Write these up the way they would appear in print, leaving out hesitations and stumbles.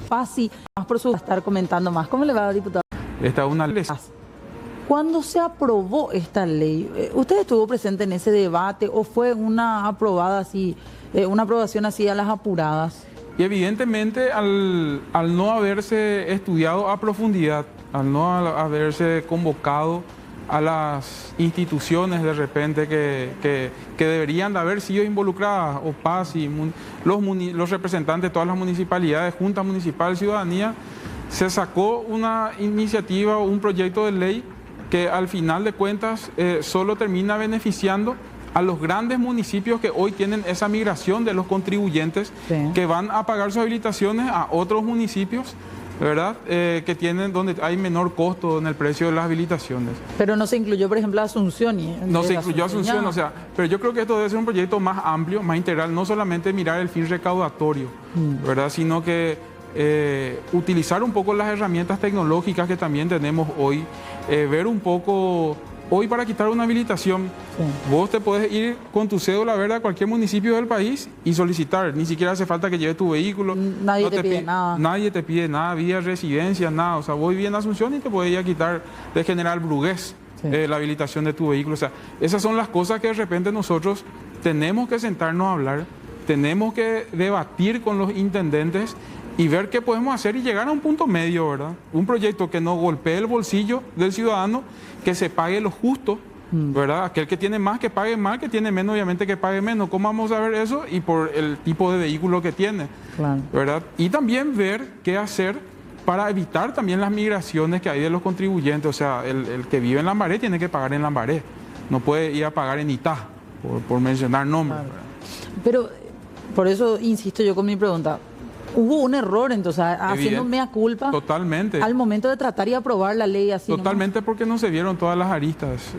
fácil, más por su estar comentando más. ¿Cómo le va, diputado? Esta es una ley. ¿Cuándo se aprobó esta ley? ¿Usted estuvo presente en ese debate o fue una aprobación así a las apuradas? Y evidentemente al no haberse estudiado a profundidad, al no haberse convocado a las instituciones de repente que deberían de haber sido involucradas, OPAS y los representantes de todas las municipalidades, Junta Municipal, Ciudadanía, se sacó una iniciativa o un proyecto de ley que al final de cuentas solo termina beneficiando a los grandes municipios que hoy tienen esa migración de los contribuyentes, sí, que van a pagar sus habilitaciones a otros municipios, ¿verdad? Que tienen donde hay menor costo en el precio de las habilitaciones. Pero no se incluyó, por ejemplo, Asunción. No se incluyó Asunción, o sea, pero yo creo que esto debe ser un proyecto más amplio, más integral, no solamente mirar el fin recaudatorio, ¿verdad? Sino que utilizar un poco las herramientas tecnológicas que también tenemos hoy, ver un poco. Hoy para quitar una habilitación, sí, vos te podés ir con tu cédula verde a cualquier municipio del país y solicitar. Ni siquiera hace falta que lleves tu vehículo. Nadie te pide nada. Nadie te pide nada, vía residencia, nada. O sea, vos vivís en Asunción y te podés ir a quitar de General Brugués, sí, la habilitación de tu vehículo. O sea, esas son las cosas que de repente nosotros tenemos que sentarnos a hablar, tenemos que debatir con los intendentes y ver qué podemos hacer y llegar a un punto medio, ¿verdad? Un proyecto que no golpee el bolsillo del ciudadano, que se pague lo justo, ¿verdad? Aquel que tiene más, que pague más, que tiene menos, obviamente que pague menos. ¿Cómo vamos a ver eso? Y por el tipo de vehículo que tiene, claro, ¿verdad? Y también ver qué hacer para evitar también las migraciones que hay de los contribuyentes. O sea, el que vive en Lambaré tiene que pagar en Lambaré, no puede ir a pagar en Itá, por mencionar nombres. Claro. Pero por eso insisto yo con mi pregunta. Hubo un error, entonces, haciendo mea culpa. Totalmente. Al momento de tratar y aprobar la ley así. Totalmente, porque no se vieron todas las aristas.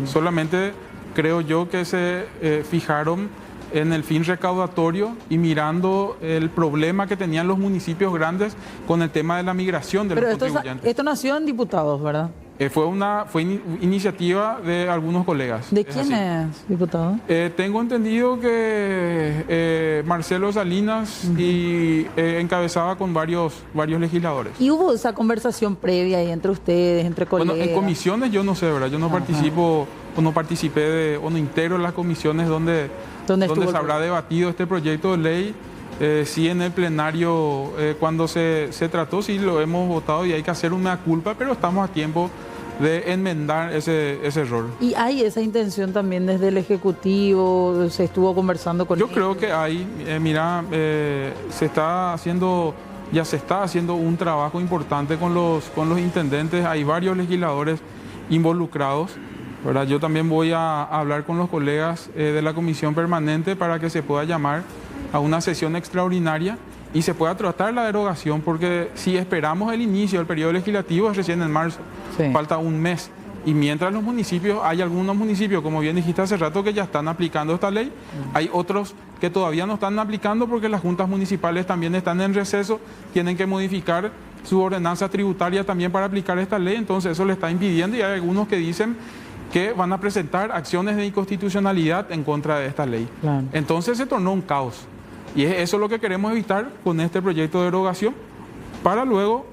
Solamente creo yo que se fijaron en el fin recaudatorio y mirando el problema que tenían los municipios grandes con el tema de la migración de los contribuyentes. Esto nació en diputados, ¿verdad? Fue iniciativa de algunos colegas. ¿De quién es, diputado? Tengo entendido que Marcelo Salinas y encabezaba con varios legisladores. ¿Y hubo esa conversación previa ahí entre ustedes, entre colegas? Bueno, en comisiones yo no sé, ¿verdad? Yo no participo o no participé o no integro las comisiones donde se habrá debatido este proyecto de ley. Sí, en el plenario, cuando se trató, sí lo hemos votado y hay que hacer una culpa, pero estamos a tiempo de enmendar ese error. ¿Y hay esa intención también desde el Ejecutivo? ¿Se estuvo conversando con ellos? Yo creo que hay, ya se está haciendo un trabajo importante con los intendentes, hay varios legisladores involucrados, ¿verdad? Yo también voy a hablar con los colegas de la comisión permanente para que se pueda llamar a una sesión extraordinaria y se pueda tratar la derogación, porque si esperamos el inicio del periodo legislativo es recién en marzo, sí, falta un mes. Y mientras los municipios, hay algunos municipios, como bien dijiste hace rato, que ya están aplicando esta ley, hay otros que todavía no están aplicando porque las juntas municipales también están en receso, tienen que modificar su ordenanza tributaria también para aplicar esta ley, entonces eso le está impidiendo y hay algunos que dicen que van a presentar acciones de inconstitucionalidad en contra de esta ley. Claro. Entonces se tornó un caos. Y eso es lo que queremos evitar con este proyecto de derogación, para luego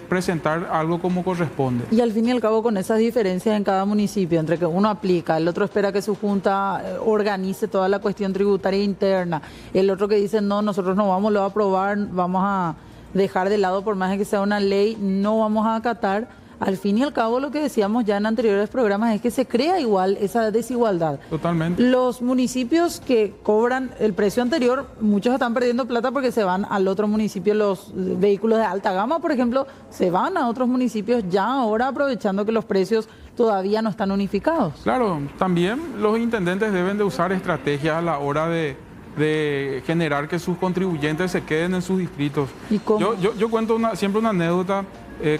presentar algo como corresponde. Y al fin y al cabo, con esas diferencias en cada municipio, entre que uno aplica, el otro espera que su junta organice toda la cuestión tributaria interna, el otro que dice, no, nosotros no vamos a aprobar, vamos a dejar de lado, por más de que sea una ley, no vamos a acatar. Al fin y al cabo, lo que decíamos ya en anteriores programas es que se crea igual esa desigualdad. Totalmente. Los municipios que cobran el precio anterior, muchos están perdiendo plata porque se van al otro municipio. Los vehículos de alta gama, por ejemplo, se van a otros municipios ya ahora, aprovechando que los precios todavía no están unificados. Claro, también los intendentes deben de usar estrategias a la hora de generar que sus contribuyentes se queden en sus distritos. ¿Y cómo? Yo cuento siempre una anécdota.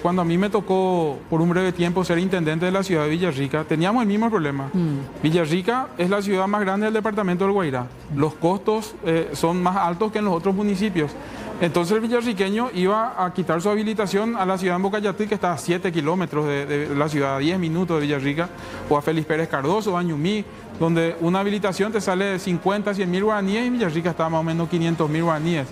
Cuando a mí me tocó por un breve tiempo ser intendente de la ciudad de Villarrica, teníamos el mismo problema. Villarrica es la ciudad más grande del departamento del Guairá. Los costos son más altos que en los otros municipios. Entonces el villarriqueño iba a quitar su habilitación a la ciudad de Bocayatí, que está a 7 kilómetros de la ciudad, a 10 minutos de Villarrica, o a Félix Pérez Cardoso, a Ñumí, donde una habilitación te sale de 50, 100 mil guaraníes y Villarrica está más o menos 500 mil guaraníes.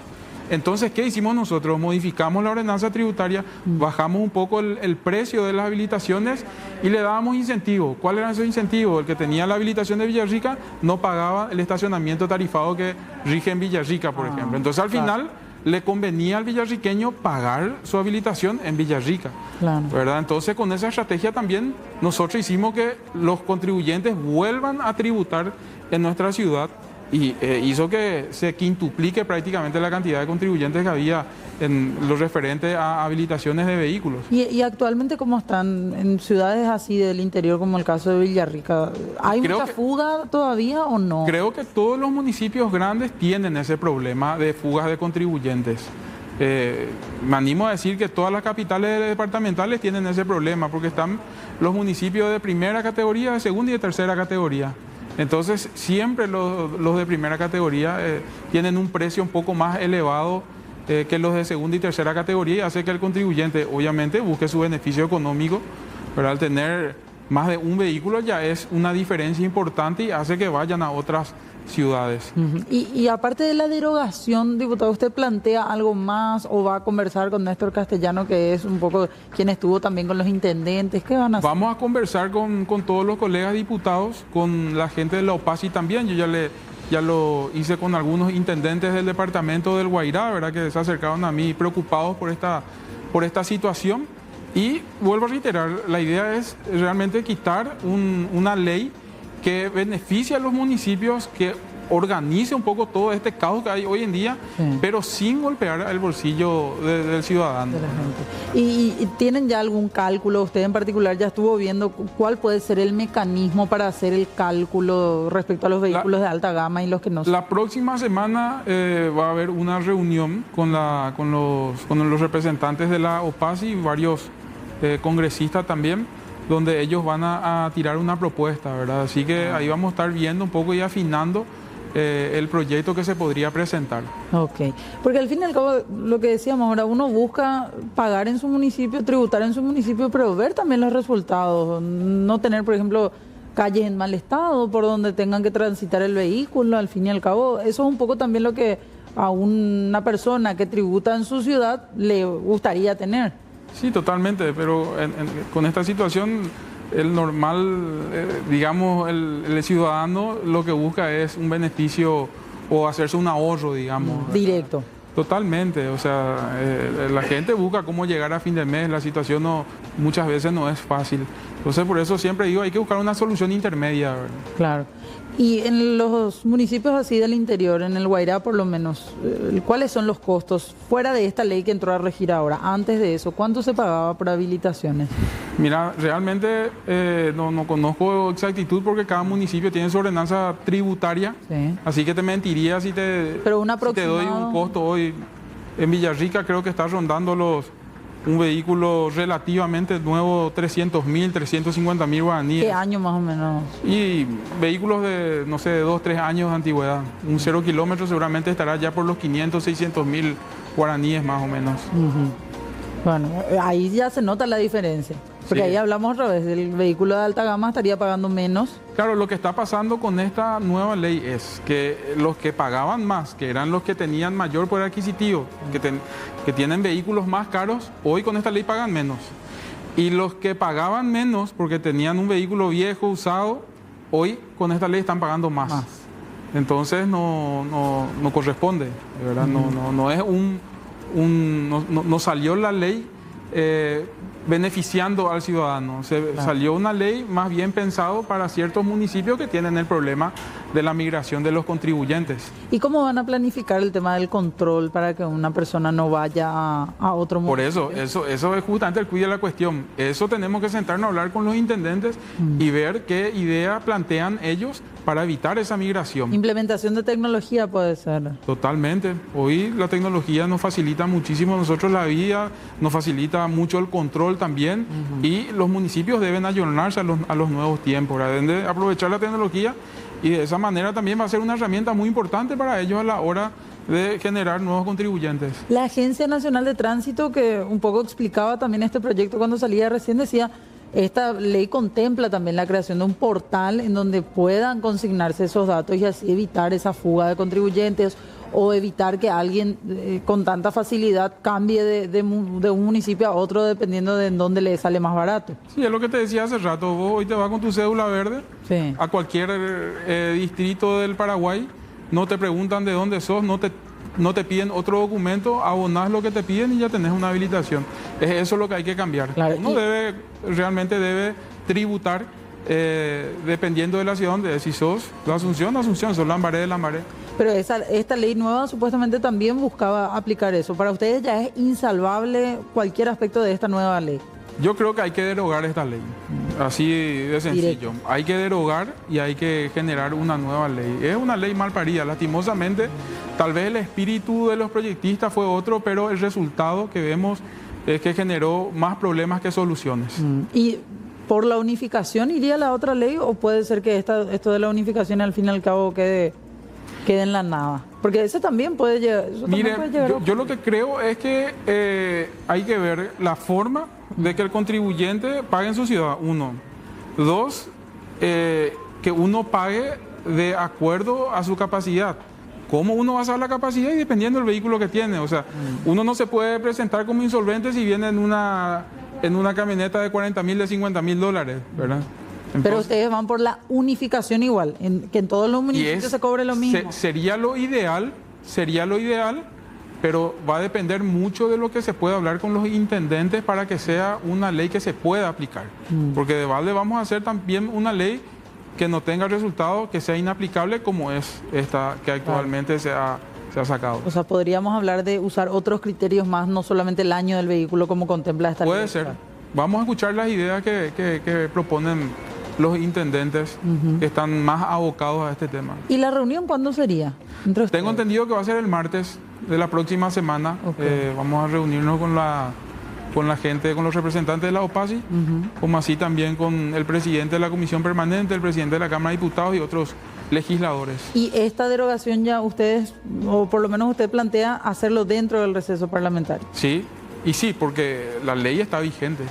Entonces, ¿qué hicimos nosotros? Modificamos la ordenanza tributaria, bajamos un poco el precio de las habilitaciones y le dábamos incentivos. ¿Cuál era ese incentivo? El que tenía la habilitación de Villarrica no pagaba el estacionamiento tarifado que rige en Villarrica, por ejemplo. Entonces, al final, le convenía al villarriqueño pagar su habilitación en Villarrica, ¿verdad? Entonces, con esa estrategia también nosotros hicimos que los contribuyentes vuelvan a tributar en nuestra ciudad y hizo que se quintuplique prácticamente la cantidad de contribuyentes que había en lo referente a habilitaciones de vehículos. ¿Y actualmente cómo están en ciudades así del interior, como el caso de Villarrica? ¿Hay mucha fuga todavía o no? Creo que todos los municipios grandes tienen ese problema de fugas de contribuyentes. Me animo a decir que todas las capitales departamentales tienen ese problema, porque están los municipios de primera categoría, de segunda y de tercera categoría. Entonces, siempre los de primera categoría tienen un precio un poco más elevado que los de segunda y tercera categoría, y hace que el contribuyente obviamente busque su beneficio económico, pero al tener más de un vehículo ya es una diferencia importante y hace que vayan a otras ciudades. Y aparte de la derogación, diputado, ¿usted plantea algo más o va a conversar con Néstor Castellano, que es un poco quien estuvo también con los intendentes? ¿Qué van a hacer? Vamos a conversar con todos los colegas diputados, con la gente de la OPACI también. Yo ya lo hice con algunos intendentes del departamento del Guairá, ¿verdad?, que se acercaron a mí preocupados por esta situación. Y vuelvo a reiterar, la idea es realmente quitar una ley que beneficie a los municipios, que organice un poco todo este caos que hay hoy en día, pero sin golpear el bolsillo del ciudadano. De la gente. ¿Y tienen ya algún cálculo? Usted en particular ya estuvo viendo cuál puede ser el mecanismo para hacer el cálculo respecto a los vehículos de alta gama y los que no son. La próxima semana va a haber una reunión con los representantes de la OPACI y varios congresistas también, donde ellos van a tirar una propuesta, ¿verdad? Así que ahí vamos a estar viendo un poco y afinando el proyecto que se podría presentar. Ok, porque al fin y al cabo, lo que decíamos ahora, uno busca pagar en su municipio, tributar en su municipio, pero ver también los resultados, no tener, por ejemplo, calles en mal estado por donde tengan que transitar el vehículo. Al fin y al cabo, eso es un poco también lo que a una persona que tributa en su ciudad le gustaría tener. Sí, totalmente, pero con esta situación el normal, digamos, el ciudadano lo que busca es un beneficio o hacerse un ahorro, digamos. Directo. Totalmente, o sea, la gente busca cómo llegar a fin de mes, la situación muchas veces no es fácil. Entonces, por eso siempre digo, hay que buscar una solución intermedia, ¿verdad? Claro. Y en los municipios así del interior, en el Guairá por lo menos, ¿cuáles son los costos fuera de esta ley que entró a regir ahora? Antes de eso, ¿cuánto se pagaba por habilitaciones? Mira, realmente no conozco exactitud porque cada municipio tiene su ordenanza tributaria, así que te mentiría si te doy un costo hoy. En Villarrica creo que está rondando un vehículo relativamente nuevo, 300.000, 350.000 guaraníes. ¿Qué año más o menos? Y vehículos de, no sé, de 2, 3 años de antigüedad. Un 0 kilómetro seguramente estará ya por los 500, 600.000 guaraníes más o menos. Bueno, ahí ya se nota la diferencia. Porque ahí hablamos otra vez, el vehículo de alta gama estaría pagando menos. Claro, lo que está pasando con esta nueva ley es que los que pagaban más, que eran los que tenían mayor poder adquisitivo, que tienen vehículos más caros, hoy con esta ley pagan menos. Y los que pagaban menos porque tenían un vehículo viejo, usado, hoy con esta ley están pagando más. Entonces no corresponde, de verdad, no salió la ley beneficiando al ciudadano. Salió una ley más bien pensado para ciertos municipios que tienen el problema de la migración de los contribuyentes. ¿Y cómo van a planificar el tema del control para que una persona no vaya a otro municipio? Por eso es justamente el cuide de la cuestión. Eso tenemos que sentarnos a hablar con los intendentes y ver qué idea plantean ellos para evitar esa migración. Implementación de tecnología puede ser. Totalmente. Hoy la tecnología nos facilita muchísimo a nosotros la vida, nos facilita mucho el control también, y los municipios deben ayornarse a los nuevos tiempos, deben de aprovechar la tecnología, y de esa manera también va a ser una herramienta muy importante para ellos a la hora de generar nuevos contribuyentes. La Agencia Nacional de Tránsito, que un poco explicaba también este proyecto cuando salía recién, decía: esta ley contempla también la creación de un portal en donde puedan consignarse esos datos y así evitar esa fuga de contribuyentes o evitar que alguien con tanta facilidad cambie de un municipio a otro dependiendo de en dónde le sale más barato. Sí, es lo que te decía hace rato. Vos hoy te vas con tu cédula verde Sí. a cualquier distrito del Paraguay, no te preguntan de dónde sos, no te piden otro documento, abonás lo que te piden y ya tenés una habilitación. Es eso lo que hay que cambiar. Claro, Uno realmente debe tributar dependiendo de la ciudad donde es. Si sos de Asunción, sos Lambaré de Lambaré. Pero esta ley nueva supuestamente también buscaba aplicar eso. Para ustedes ya es insalvable cualquier aspecto de esta nueva ley. Yo creo que hay que derogar esta ley, así de sencillo. Directo. Hay que derogar y hay que generar una nueva ley. Es una ley mal parida, lastimosamente. Tal vez el espíritu de los proyectistas fue otro, pero el resultado que vemos es que generó más problemas que soluciones. ¿Y por la unificación iría la otra ley o puede ser que esto de la unificación al fin y al cabo quede en la nada? Porque eso también puede llegar. Mire, yo lo que creo es que hay que ver la forma de que el contribuyente pague en su ciudad, uno. Dos, que uno pague de acuerdo a su capacidad. ¿Cómo uno va a saber la capacidad? Y dependiendo del vehículo que tiene. O sea, uno no se puede presentar como insolvente si viene en una camioneta de 40.000, de 50.000 dólares, ¿verdad? Entonces, pero ustedes van por la unificación igual, que en todos los municipios se cobre lo mismo. Sería lo ideal, pero va a depender mucho de lo que se pueda hablar con los intendentes para que sea una ley que se pueda aplicar. Porque de balde vamos a hacer también una ley que no tenga resultado, que sea inaplicable como es esta que actualmente se ha sacado. O sea, podríamos hablar de usar otros criterios más, no solamente el año del vehículo como contempla esta ley. Puede ser. Vamos a escuchar las ideas que proponen los intendentes que están más abocados a este tema. ¿Y la reunión cuándo sería? Tengo entendido que va a ser el martes de la próxima semana. Okay. Vamos a reunirnos con la gente, con los representantes de la OPASI, como así también con el presidente de la Comisión Permanente, el presidente de la Cámara de Diputados y otros legisladores. ¿Y esta derogación ya ustedes, o por lo menos usted plantea hacerlo dentro del receso parlamentario? Sí, y sí, porque la ley está vigente.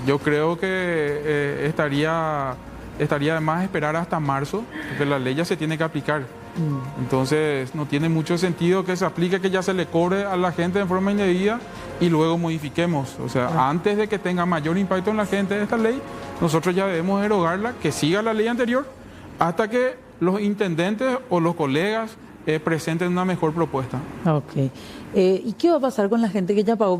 Yo creo que estaría de más esperar hasta marzo, porque la ley ya se tiene que aplicar. Entonces no tiene mucho sentido que se aplique, que ya se le cobre a la gente de forma indebida y luego modifiquemos. O sea, antes de que tenga mayor impacto en la gente esta ley, nosotros ya debemos derogarla, que siga la ley anterior, hasta que los intendentes o los colegas presenten una mejor propuesta. Ok. ¿Y qué va a pasar con la gente que ya pagó?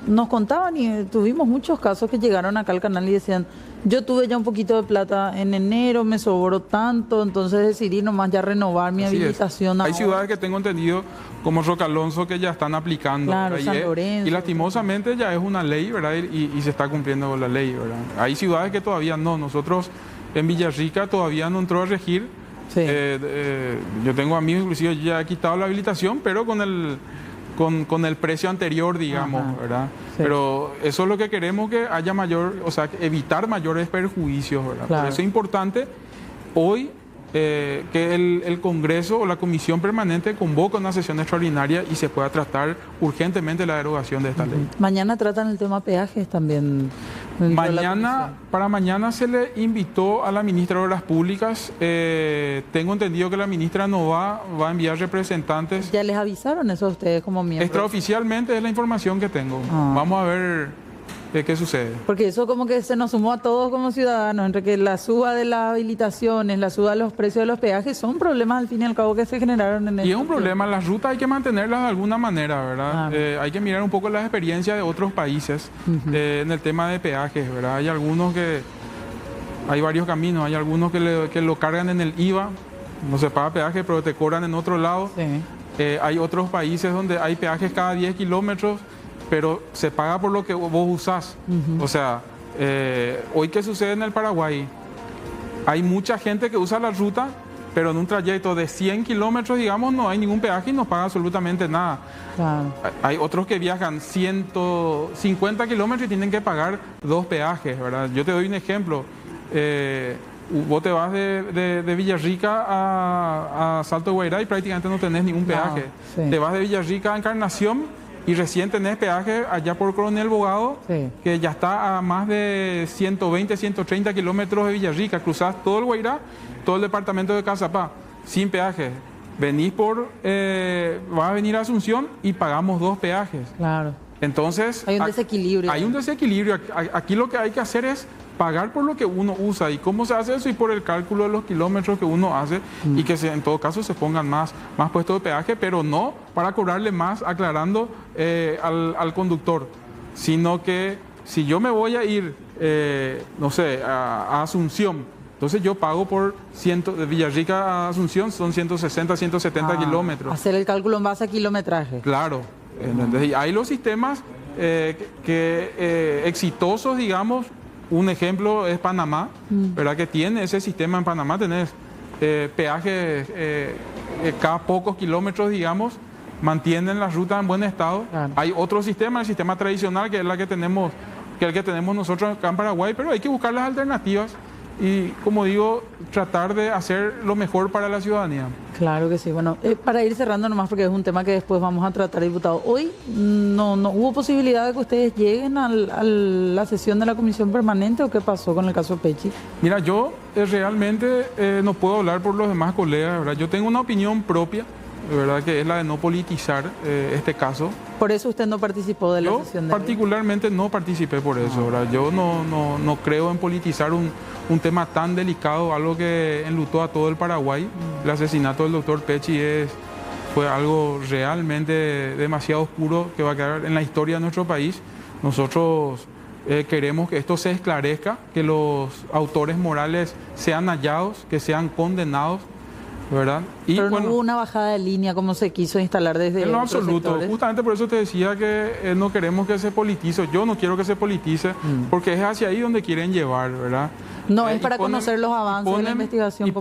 Nos contaban y tuvimos muchos casos que llegaron acá al canal y decían, yo tuve ya un poquito de plata en enero, me sobró tanto, entonces decidí nomás ya renovar mi habilitación. Hay ciudades que tengo entendido, como Roca Alonso, que ya están aplicando. Claro, San Lorenzo. Y lastimosamente ya es una ley, ¿verdad? Y se está cumpliendo con la ley, ¿verdad? Hay ciudades que todavía no. Nosotros en Villarrica todavía no entró a regir. Sí. Yo tengo amigos, inclusive ya he quitado la habilitación, pero con el precio anterior, digamos, ¿verdad? Sí. Pero eso es lo que queremos, que haya evitar mayores perjuicios, ¿verdad? Claro. Por eso es importante hoy que el Congreso o la Comisión Permanente convoque una sesión extraordinaria y se pueda tratar urgentemente la derogación de esta ley. Mañana tratan el tema peajes también. Para mañana se le invitó a la ministra de Obras Públicas. Tengo entendido que la ministra no va a enviar representantes. ¿Ya les avisaron eso a ustedes como miembros? Extraoficialmente es la información que tengo. Vamos a ver qué sucede. Porque eso como que se nos sumó a todos como ciudadanos, entre que la suba de las habilitaciones, la suba de los precios de los peajes, son problemas al fin y al cabo que se generaron en el... Y es un problema, las rutas hay que mantenerlas de alguna manera, ¿verdad? Hay que mirar un poco las experiencias de otros países en el tema de peajes, ¿verdad? Hay varios caminos, hay algunos que lo cargan en el IVA, no se paga peaje, pero te cobran en otro lado. Sí. Hay otros países donde hay peajes cada 10 kilómetros, pero se paga por lo que vos usás. O sea, hoy ¿qué sucede en el Paraguay? Hay mucha gente que usa la ruta, pero en un trayecto de 100 kilómetros, digamos, no hay ningún peaje y no paga absolutamente nada. Claro. Hay otros que viajan 150 kilómetros y tienen que pagar 2 peajes, ¿verdad? Yo te doy un ejemplo. Vos te vas de Villarrica a Salto de Guairá y prácticamente no tenés ningún peaje. Sí. Te vas de Villarrica a Encarnación y recién tenés peaje allá por Coronel Bogado, que ya está a más de 120, 130 kilómetros de Villarrica. Cruzás todo el Guairá, todo el departamento de Cazapá, sin peaje. vas a venir a Asunción y pagamos 2 peajes. Claro. Entonces, Hay un desequilibrio. Hay un desequilibrio. Aquí lo que hay que hacer es pagar por lo que uno usa. ¿Y cómo se hace eso? Y por el cálculo de los kilómetros que uno hace y que en todo caso se pongan más puestos de peaje, pero no para cobrarle más, aclarando al conductor, sino que si yo me voy a ir, no sé, a Asunción, entonces yo pago de Villarrica a Asunción, son 160, 170 kilómetros. Hacer el cálculo en base a kilometraje. Claro. Entonces, hay los sistemas exitosos, digamos. Un ejemplo es Panamá, ¿verdad? Que tiene ese sistema en Panamá, tenés peajes cada pocos kilómetros, digamos, mantienen la ruta en buen estado. Claro. Hay otro sistema, el sistema tradicional, que es el que tenemos nosotros acá en Paraguay, pero hay que buscar las alternativas y, como digo, tratar de hacer lo mejor para la ciudadanía. Claro que sí. Bueno, para ir cerrando nomás, porque es un tema que después vamos a tratar, diputado. Hoy no hubo posibilidad de que ustedes lleguen a la sesión de la comisión permanente, ¿o qué pasó con el caso Pechi? Mira, yo realmente no puedo hablar por los demás colegas, ¿verdad? Yo tengo una opinión propia, ¿verdad? Que es la de no politizar este caso. Por eso usted no participó de la sesión de particularmente no participé por eso, ¿verdad? Yo no creo en politizar un tema tan delicado, algo que enlutó a todo el Paraguay. El asesinato del doctor Pechi fue algo realmente demasiado oscuro que va a quedar en la historia de nuestro país. Nosotros queremos que esto se esclarezca, que los autores morales sean hallados, que sean condenados, ¿verdad? Pero no hubo una bajada de línea como se quiso instalar desde en lo absoluto. Sectores. Justamente por eso te decía que no queremos que se politice. Yo no quiero que se politice porque es hacia ahí donde quieren llevar, ¿verdad? No es para conocer los avances de la investigación.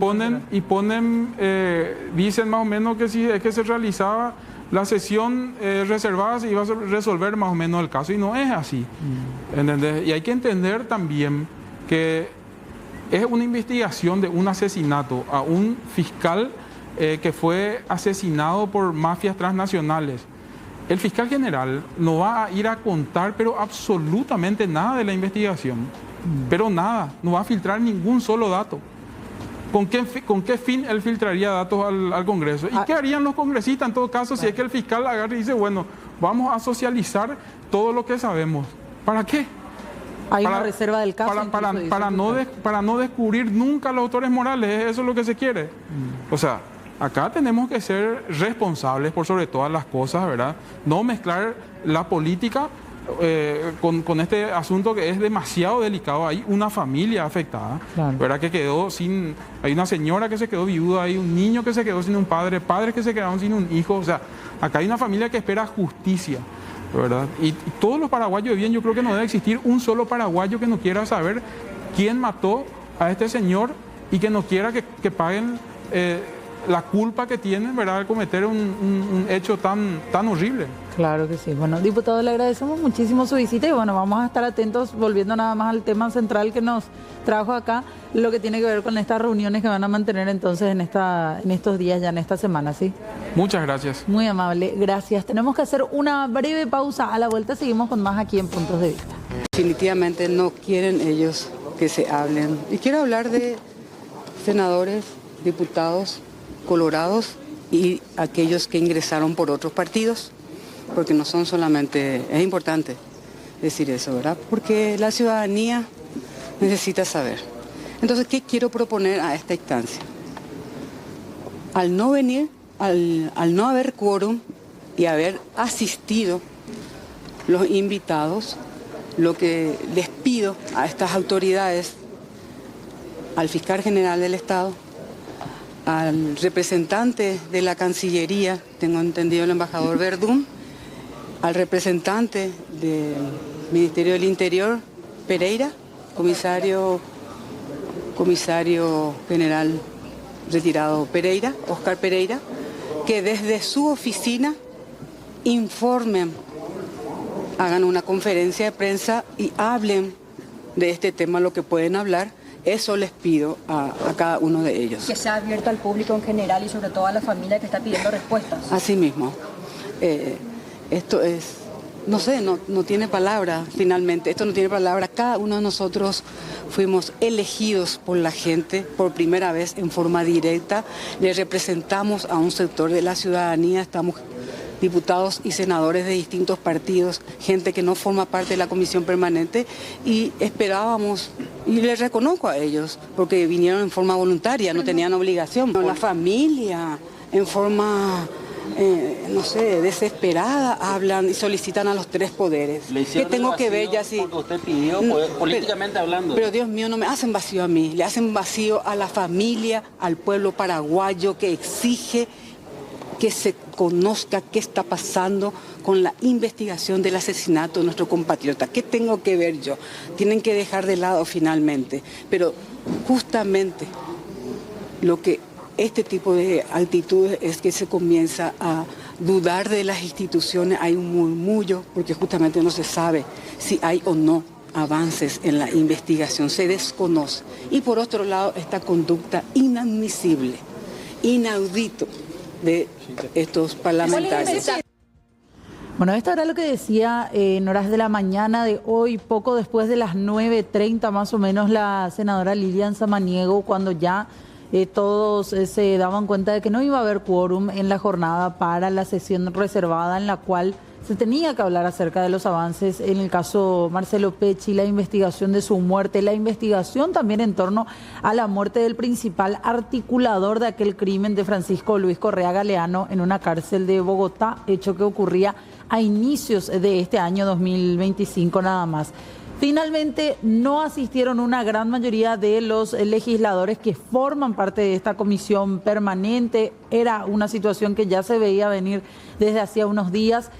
Dicen más o menos que si es que se realizaba la sesión reservada se iba a resolver más o menos el caso, y no es así. ¿Entendés? Y hay que entender también que es una investigación de un asesinato a un fiscal que fue asesinado por mafias transnacionales. El fiscal general no va a ir a contar, pero absolutamente nada de la investigación. Pero nada, no va a filtrar ningún solo dato. ¿Con qué fin él filtraría datos al Congreso? ¿Y qué harían los congresistas en todo caso si es que el fiscal agarra y dice, bueno, vamos a socializar todo lo que sabemos? ¿Para qué? Hay una reserva del caso. Para no descubrir nunca a los autores morales, eso es lo que se quiere. O sea, acá tenemos que ser responsables por sobre todas las cosas, ¿verdad? No mezclar la política con este asunto que es demasiado delicado. Hay una familia afectada, claro, ¿verdad? Que quedó sin... Hay una señora que se quedó viuda, hay un niño que se quedó sin un padre, padres que se quedaron sin un hijo. O sea, acá hay una familia que espera justicia, ¿verdad? Y todos los paraguayos de bien, yo creo que no debe existir un solo paraguayo que no quiera saber quién mató a este señor y que no quiera que paguen la culpa que tienen, ¿verdad?, de cometer un hecho tan horrible. Claro que sí. Bueno, diputado, le agradecemos muchísimo su visita y bueno, vamos a estar atentos, volviendo nada más al tema central que nos trajo acá, lo que tiene que ver con estas reuniones que van a mantener entonces en estos días, ya en esta semana, ¿sí? Muchas gracias. Muy amable, gracias. Tenemos que hacer una breve pausa. A la vuelta seguimos con más aquí en Puntos de Vista. Definitivamente no quieren ellos que se hablen. Y quiero hablar de senadores, diputados colorados y aquellos que ingresaron por otros partidos, porque no son solamente, es importante decir eso, ¿verdad? Porque la ciudadanía necesita saber. Entonces, ¿qué quiero proponer a esta instancia? Al no venir, al no haber quórum y haber asistido los invitados, lo que les pido a estas autoridades, al fiscal general del Estado, al representante de la Cancillería, tengo entendido el embajador Verdún, al representante del Ministerio del Interior, Pereira, comisario general retirado Pereira, Oscar Pereira, que desde su oficina informen, hagan una conferencia de prensa y hablen de este tema, lo que pueden hablar. Eso les pido a cada uno de ellos. Que sea abierto al público en general y sobre todo a la familia que está pidiendo respuestas. Así mismo. Esto es, no sé, no tiene palabra finalmente. Esto no tiene palabra. Cada uno de nosotros fuimos elegidos por la gente por primera vez en forma directa, le representamos a un sector de la ciudadanía, estamos diputados y senadores de distintos partidos, gente que no forma parte de la comisión permanente, y esperábamos, y les reconozco a ellos, porque vinieron en forma voluntaria, no tenían obligación. La familia, en forma, no sé, desesperada, hablan y solicitan a los tres poderes. ¿Qué tengo que ver ya si...? Porque usted pidió, políticamente hablando. Pero Dios mío, no me hacen vacío a mí, le hacen vacío a la familia, al pueblo paraguayo que exige que se conozca qué está pasando con la investigación del asesinato de nuestro compatriota. ¿Qué tengo que ver yo? Tienen que dejar de lado finalmente. Pero justamente lo que este tipo de actitudes es que se comienza a dudar de las instituciones, hay un murmullo, porque justamente no se sabe si hay o no avances en la investigación, se desconoce. Y por otro lado, esta conducta inadmisible, inaudito, de estos parlamentarios. Bueno, esto era lo que decía en horas de la mañana de hoy, poco después de las 9:30 más o menos, la senadora Lilian Samaniego, cuando ya todos se daban cuenta de que no iba a haber quórum en la jornada para la sesión reservada en la cual se tenía que hablar acerca de los avances en el caso Marcelo Pecci, la investigación de su muerte, la investigación también en torno a la muerte del principal articulador de aquel crimen de Francisco Luis Correa Galeano en una cárcel de Bogotá, hecho que ocurría a inicios de este año 2025 nada más. Finalmente no asistieron una gran mayoría de los legisladores que forman parte de esta comisión permanente. Era una situación que ya se veía venir desde hacía unos días.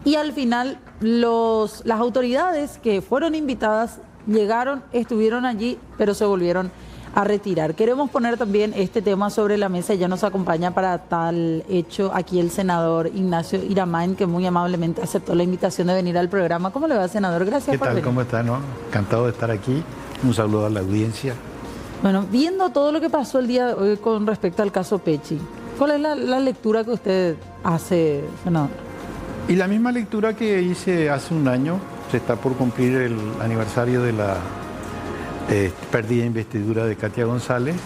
Y al final las autoridades que fueron invitadas llegaron, estuvieron allí, pero se volvieron a retirar. Queremos poner también este tema sobre la mesa. Ya nos acompaña para tal hecho aquí el senador Ignacio Iramain, que muy amablemente aceptó la invitación de venir al programa. ¿Cómo le va, senador? Gracias por venir. ¿Qué tal? ¿Cómo está? ¿No? Encantado de estar aquí. Un saludo a la audiencia. Bueno, viendo todo lo que pasó el día de hoy con respecto al caso Pecci, ¿cuál es la lectura que usted hace, senador? Y la misma lectura que hice hace un año, se está por cumplir el aniversario de la pérdida de investidura de Katia González,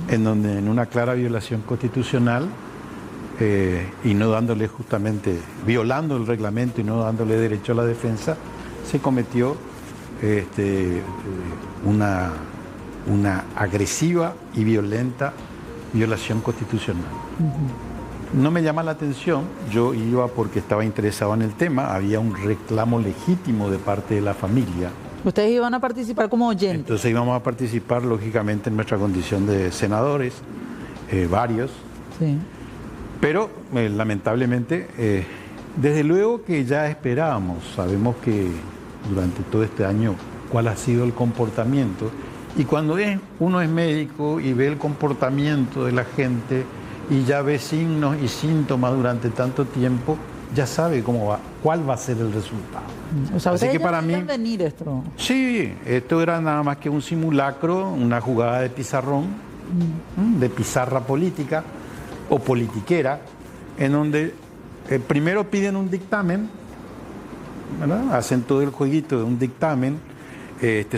en donde en una clara violación constitucional y no dándole justamente, violando el reglamento y no dándole derecho a la defensa, se cometió una agresiva y violenta violación constitucional. No me llama la atención, yo iba porque estaba interesado en el tema, había un reclamo legítimo de parte de la familia. Ustedes iban a participar como oyentes. Entonces íbamos a participar lógicamente en nuestra condición de senadores, varios, Sí. pero lamentablemente, desde luego que ya esperábamos, sabemos que durante todo este año cuál ha sido el comportamiento, y cuando uno es médico y ve el comportamiento de la gente, y ya ve signos y síntomas durante tanto tiempo, ya sabe cuál va a ser el resultado. O sea, así que para mí, venir esto. Sí, esto era nada más que un simulacro, una jugada de pizarrón, de pizarra política o politiquera, en donde primero piden un dictamen, ¿verdad? Hacen todo el jueguito de un dictamen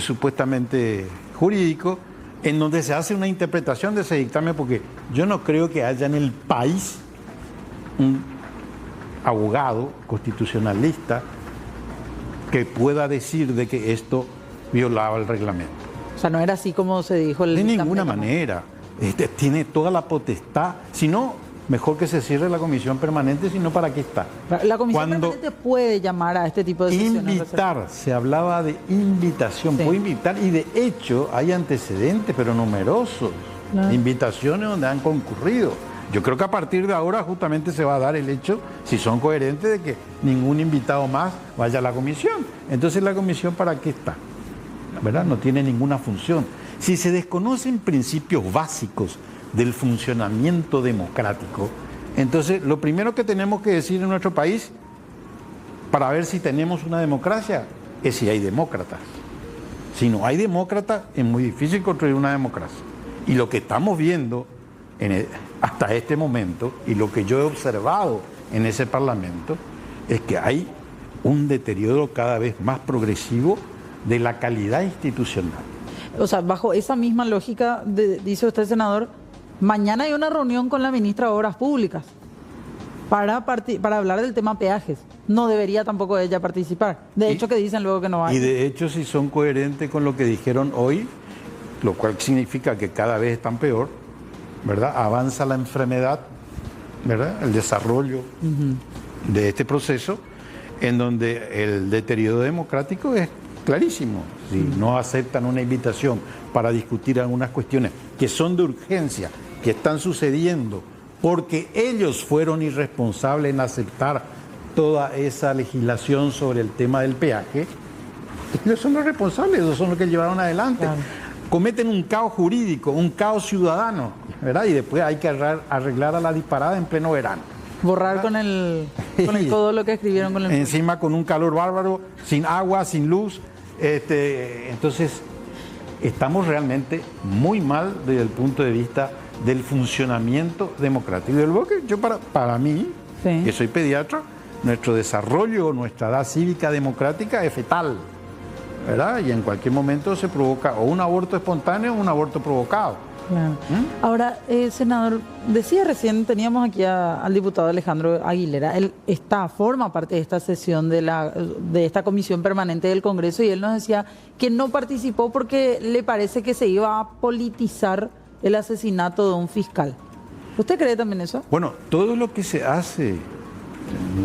supuestamente jurídico, en donde se hace una interpretación de ese dictamen, porque yo no creo que haya en el país un abogado constitucionalista que pueda decir de que esto violaba el reglamento. O sea, no era así como se dijo el De dictamen, ninguna ¿no? manera. Tiene toda la potestad. Si no, mejor que se cierre la comisión permanente, si no, ¿para qué está? La comisión permanente puede llamar a este tipo de sesiones. Invitar, se hablaba de invitación, Sí. puede invitar, y de hecho hay antecedentes, pero numerosos, Claro. invitaciones donde han concurrido. Yo creo que a partir de ahora justamente se va a dar el hecho, si son coherentes, de que ningún invitado más vaya a la comisión. Entonces, ¿la comisión para qué está? ¿Verdad? No tiene ninguna función. Si se desconocen principios básicos del funcionamiento democrático, entonces lo primero que tenemos que decir en nuestro país para ver si tenemos una democracia es si hay demócratas. Si no hay demócratas, es muy difícil construir una democracia. Y lo que estamos viendo hasta este momento, y lo que yo he observado en ese Parlamento, es que hay un deterioro cada vez más progresivo de la calidad institucional. O sea, bajo esa misma lógica, dice usted, senador, mañana hay una reunión con la ministra de Obras Públicas para hablar del tema peajes. No debería tampoco ella participar. De hecho, que dicen luego que no va. Y de hecho, si son coherentes con lo que dijeron hoy, lo cual significa que cada vez están peor, ¿verdad? Avanza la enfermedad, ¿verdad? El desarrollo de este proceso, en donde el deterioro democrático es clarísimo. Si no aceptan una invitación para discutir algunas cuestiones que son de urgencia, que están sucediendo, porque ellos fueron irresponsables en aceptar toda esa legislación sobre el tema del peaje, ellos son los responsables, ellos son los que llevaron adelante. Claro. Cometen un caos jurídico, un caos ciudadano, ¿verdad? Y después hay que arreglar a la disparada en pleno verano. Borrar con el codo lo que escribieron con el... Encima con un calor bárbaro, sin agua, sin luz. Entonces, estamos realmente muy mal desde el punto de vista del funcionamiento democrático. Y luego que yo para mí, sí, que soy pediatra, nuestro desarrollo, nuestra edad cívica democrática es fetal, ¿verdad? Y en cualquier momento se provoca o un aborto espontáneo o un aborto provocado. Claro. Ahora, senador, decía recién, teníamos aquí al diputado Alejandro Aguilera, él forma parte de esta sesión de esta comisión permanente del Congreso, y él nos decía que no participó porque le parece que se iba a politizar el asesinato de un fiscal. ¿Usted cree también eso? Bueno, todo lo que se hace,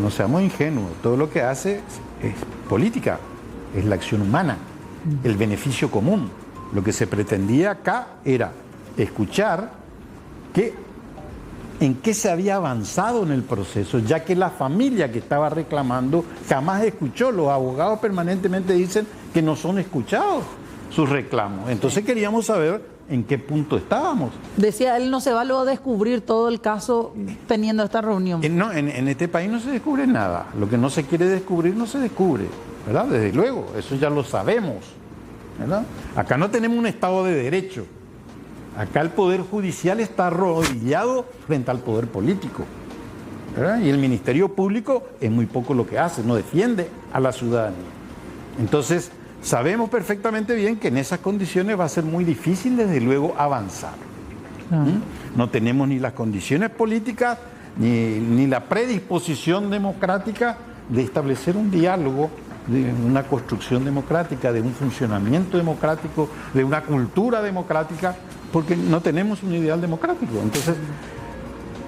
no seamos ingenuos, todo lo que hace es política, es la acción humana, el beneficio común. Lo que se pretendía acá era escuchar en qué se había avanzado en el proceso, ya que la familia que estaba reclamando jamás escuchó. Los abogados permanentemente dicen que no son escuchados sus reclamos. Entonces queríamos saber en qué punto estábamos. Decía, él no se va luego a descubrir todo el caso teniendo esta reunión. No, en este país no se descubre nada. Lo que no se quiere descubrir no se descubre, ¿verdad? Desde luego, eso ya lo sabemos, ¿verdad? Acá no tenemos un Estado de Derecho. Acá el Poder Judicial está arrodillado frente al Poder Político, ¿verdad? Y el Ministerio Público es muy poco lo que hace, no defiende a la ciudadanía. Entonces, sabemos perfectamente bien que en esas condiciones va a ser muy difícil, desde luego, avanzar. No tenemos ni las condiciones políticas, ni la predisposición democrática de establecer un diálogo, de una construcción democrática, de un funcionamiento democrático, de una cultura democrática, porque no tenemos un ideal democrático. Entonces,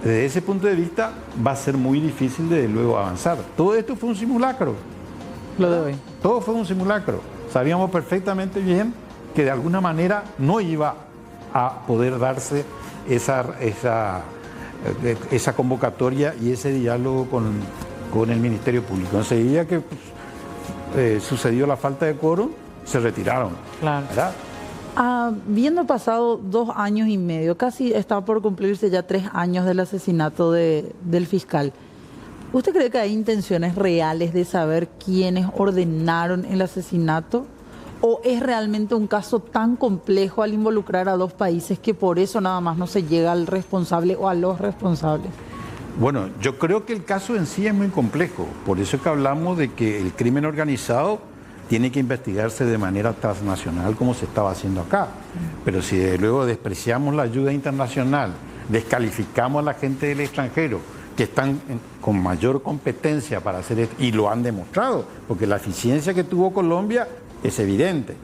desde ese punto de vista, va a ser muy difícil, desde luego, avanzar. Todo esto fue un simulacro. Lo de hoy. Todo fue un simulacro. Sabíamos perfectamente bien que de alguna manera no iba a poder darse esa convocatoria y ese diálogo con el Ministerio Público. Enseguida que sucedió la falta de quórum, se retiraron. Claro. ¿Verdad? Habiendo pasado 2 años y medio, casi está por cumplirse ya 3 años del asesinato del fiscal, ¿usted cree que hay intenciones reales de saber quiénes ordenaron el asesinato? ¿O es realmente un caso tan complejo al involucrar a 2 países que por eso nada más no se llega al responsable o a los responsables? Bueno, yo creo que el caso en sí es muy complejo. Por eso es que hablamos de que el crimen organizado tiene que investigarse de manera transnacional como se estaba haciendo acá. Pero si de luego despreciamos la ayuda internacional, descalificamos a la gente del extranjero, que están con mayor competencia para hacer esto, y lo han demostrado, porque la eficiencia que tuvo Colombia es evidente,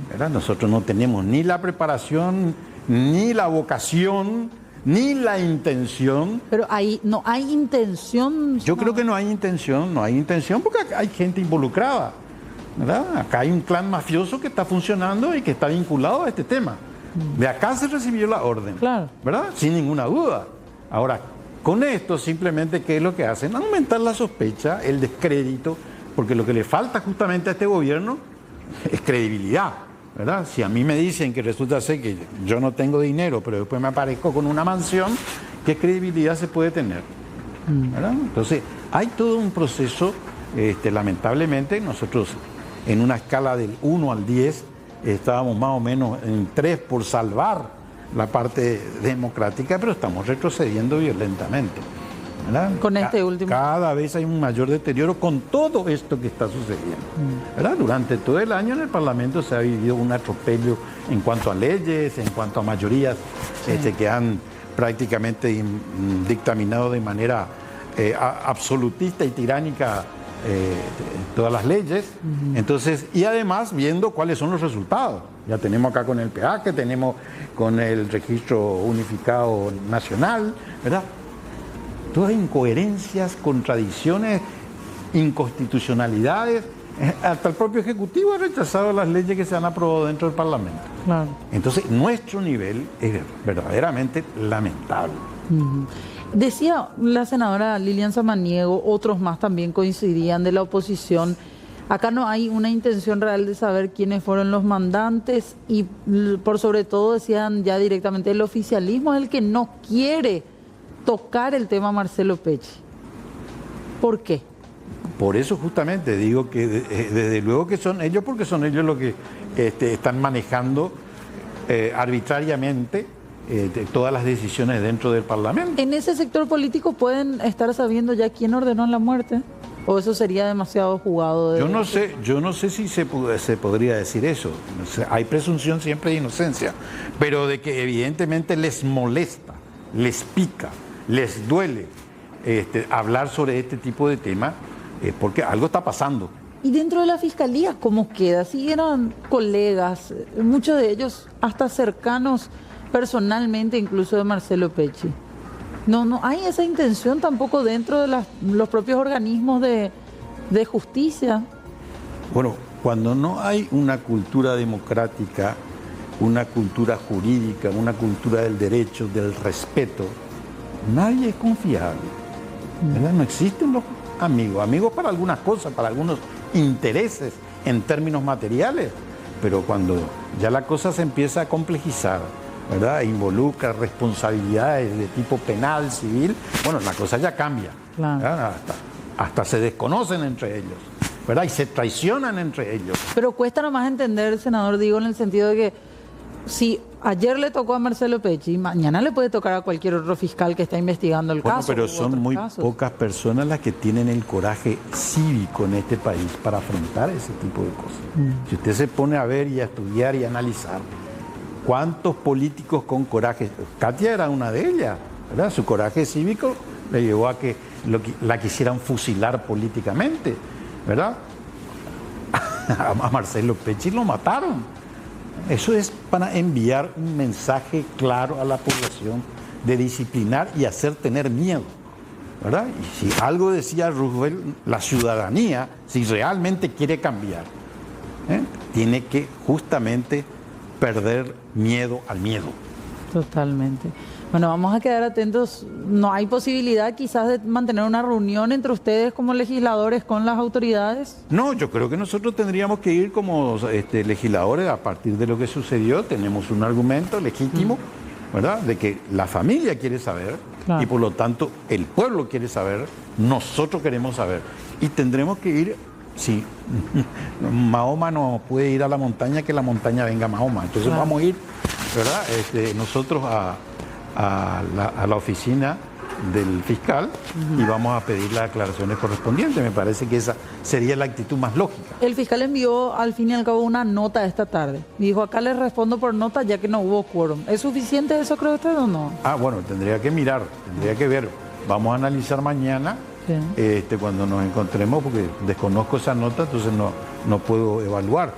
¿verdad? Nosotros no tenemos ni la preparación, ni la vocación, ni la intención. Pero ahí no hay intención. Yo creo que no hay intención porque hay gente involucrada, ¿verdad? Acá hay un clan mafioso que está funcionando y que está vinculado a este tema. De acá se recibió la orden, claro, ¿verdad? Sin ninguna duda. Ahora, con esto simplemente, ¿qué es lo que hacen? Aumentar la sospecha, el descrédito, porque lo que le falta justamente a este gobierno es credibilidad, ¿verdad? Si a mí me dicen que resulta ser que yo no tengo dinero, pero después me aparezco con una mansión, ¿qué credibilidad se puede tener? ¿Verdad? Entonces, hay todo un proceso, lamentablemente, nosotros en una escala del 1 al 10, estábamos más o menos en 3 por salvar la parte democrática, pero estamos retrocediendo violentamente. ¿verdad? Con este último. Cada vez hay un mayor deterioro con todo esto que está sucediendo, ¿verdad? Durante todo el año en el Parlamento se ha vivido un atropello en cuanto a leyes, en cuanto a mayorías que han prácticamente dictaminado de manera absolutista y tiránica todas las leyes. Entonces, y además viendo cuáles son los resultados. Ya tenemos acá con el peaje, tenemos con el registro unificado nacional, ¿verdad? Todas incoherencias, contradicciones, inconstitucionalidades. Hasta el propio Ejecutivo ha rechazado las leyes que se han aprobado dentro del Parlamento. Claro. Entonces, nuestro nivel es verdaderamente lamentable. Decía la senadora Lilian Samaniego, otros más también coincidían de la oposición. Acá no hay una intención real de saber quiénes fueron los mandantes y por sobre todo decían ya directamente el oficialismo es el que no quiere tocar el tema Marcelo Pecci. ¿Por qué? Por eso justamente digo que desde luego que son ellos, porque son ellos los que están manejando arbitrariamente todas las decisiones dentro del Parlamento. ¿En ese sector político pueden estar sabiendo ya quién ordenó la muerte? ¿O eso sería demasiado jugado? Yo no sé si se podría decir eso. O sea, hay presunción siempre de inocencia, pero de que evidentemente les molesta, les pica, les duele hablar sobre este tipo de temas, porque algo está pasando. Y dentro de la fiscalía, ¿cómo queda? Si eran colegas, muchos de ellos hasta cercanos personalmente, incluso de Marcelo Pecci. No hay esa intención tampoco dentro de los propios organismos de justicia. Bueno, cuando no hay una cultura democrática, una cultura jurídica, una cultura del derecho, del respeto, nadie es confiable, ¿verdad? No existen los amigos para algunas cosas, para algunos intereses en términos materiales, pero cuando ya la cosa se empieza a complejizar, ¿verdad? Involucra responsabilidades de tipo penal, civil, bueno, la cosa ya cambia. Claro. Hasta se desconocen entre ellos, ¿verdad? Y se traicionan entre ellos. Pero cuesta nomás entender, senador, digo, en el sentido de que si ayer le tocó a Marcelo Pecci, mañana le puede tocar a cualquier otro fiscal que está investigando el caso. Pero son muy pocas personas las que tienen el coraje cívico en este país para afrontar ese tipo de cosas. Si usted se pone a ver y a estudiar y a analizar, ¿cuántos políticos con coraje? Katia era una de ellas, ¿verdad? Su coraje cívico le llevó a que la quisieran fusilar políticamente, ¿verdad? A Marcelo Pecci lo mataron. Eso es para enviar un mensaje claro a la población de disciplinar y hacer tener miedo, ¿verdad? Y si algo decía Roosevelt, la ciudadanía, si realmente quiere cambiar, tiene que justamente perder miedo al miedo. Totalmente. Bueno, vamos a quedar atentos. ¿No hay posibilidad quizás de mantener una reunión entre ustedes como legisladores con las autoridades? No, yo creo que nosotros tendríamos que ir como legisladores a partir de lo que sucedió. Tenemos un argumento legítimo, ¿verdad? De que la familia quiere saber, claro, y por lo tanto el pueblo quiere saber, nosotros queremos saber. Y tendremos que ir, si Mahoma no puede ir a la montaña, que la montaña venga a Mahoma. Entonces claro, vamos a ir, ¿verdad? Nosotros a la oficina del fiscal y vamos a pedir las aclaraciones correspondientes. Me parece que esa sería la actitud más lógica. El fiscal envió al fin y al cabo una nota esta tarde. Dijo, acá les respondo por nota ya que no hubo quórum. ¿Es suficiente eso, cree usted, o no? Bueno, tendría que mirar, tendría que ver. Vamos a analizar mañana, sí, cuando nos encontremos, porque desconozco esa nota, entonces no puedo evaluar.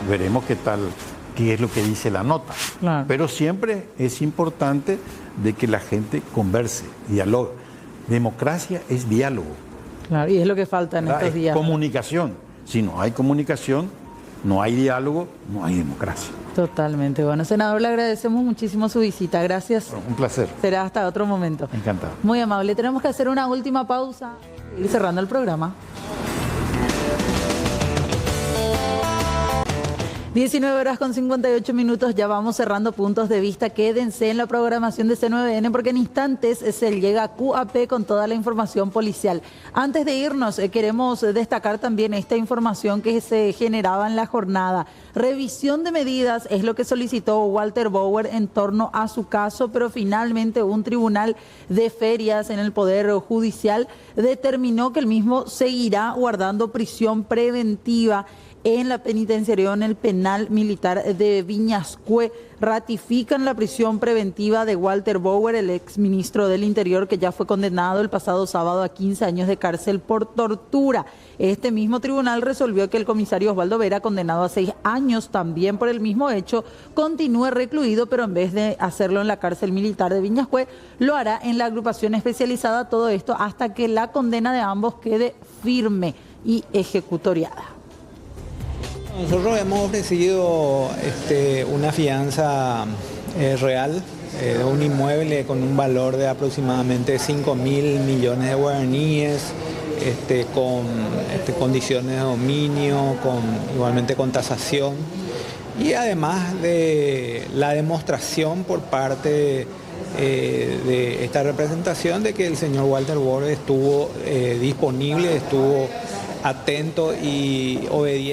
Veremos qué es lo que dice la nota. Claro. Pero siempre es importante de que la gente converse, dialogue. Democracia es diálogo. Claro, y es lo que falta en estos días. Comunicación. Si no hay comunicación, no hay diálogo, no hay democracia. Totalmente. Bueno, senador, le agradecemos muchísimo su visita. Gracias. Un placer. Será hasta otro momento. Encantado. Muy amable. Tenemos que hacer una última pausa y ir cerrando el programa. 19 horas con 58 minutos, ya vamos cerrando puntos de vista. Quédense en la programación de C9N porque en instantes se llega a QAP con toda la información policial. Antes de irnos, queremos destacar también esta información que se generaba en la jornada. Revisión de medidas es lo que solicitó Walter Bauer en torno a su caso, pero finalmente un tribunal de ferias en el Poder Judicial determinó que el mismo seguirá guardando prisión preventiva en la penitenciaría, en el penal militar de Viñascue. Ratifican la prisión preventiva de Walter Bauer, el exministro del Interior, que ya fue condenado el pasado sábado a 15 años de cárcel por tortura. Este mismo tribunal resolvió que el comisario Osvaldo Vera, condenado a 6 años también por el mismo hecho, continúe recluido, pero en vez de hacerlo en la cárcel militar de Viñascue, lo hará en la agrupación especializada. Todo esto hasta que la condena de ambos quede firme y ejecutoriada. Nosotros hemos ofrecido una fianza real de un inmueble con un valor de aproximadamente 5.000 millones de guaraníes, con condiciones de dominio, igualmente con tasación, y además de la demostración por parte de esta representación de que el señor Walter Bauer estuvo disponible, estuvo atento y obediente.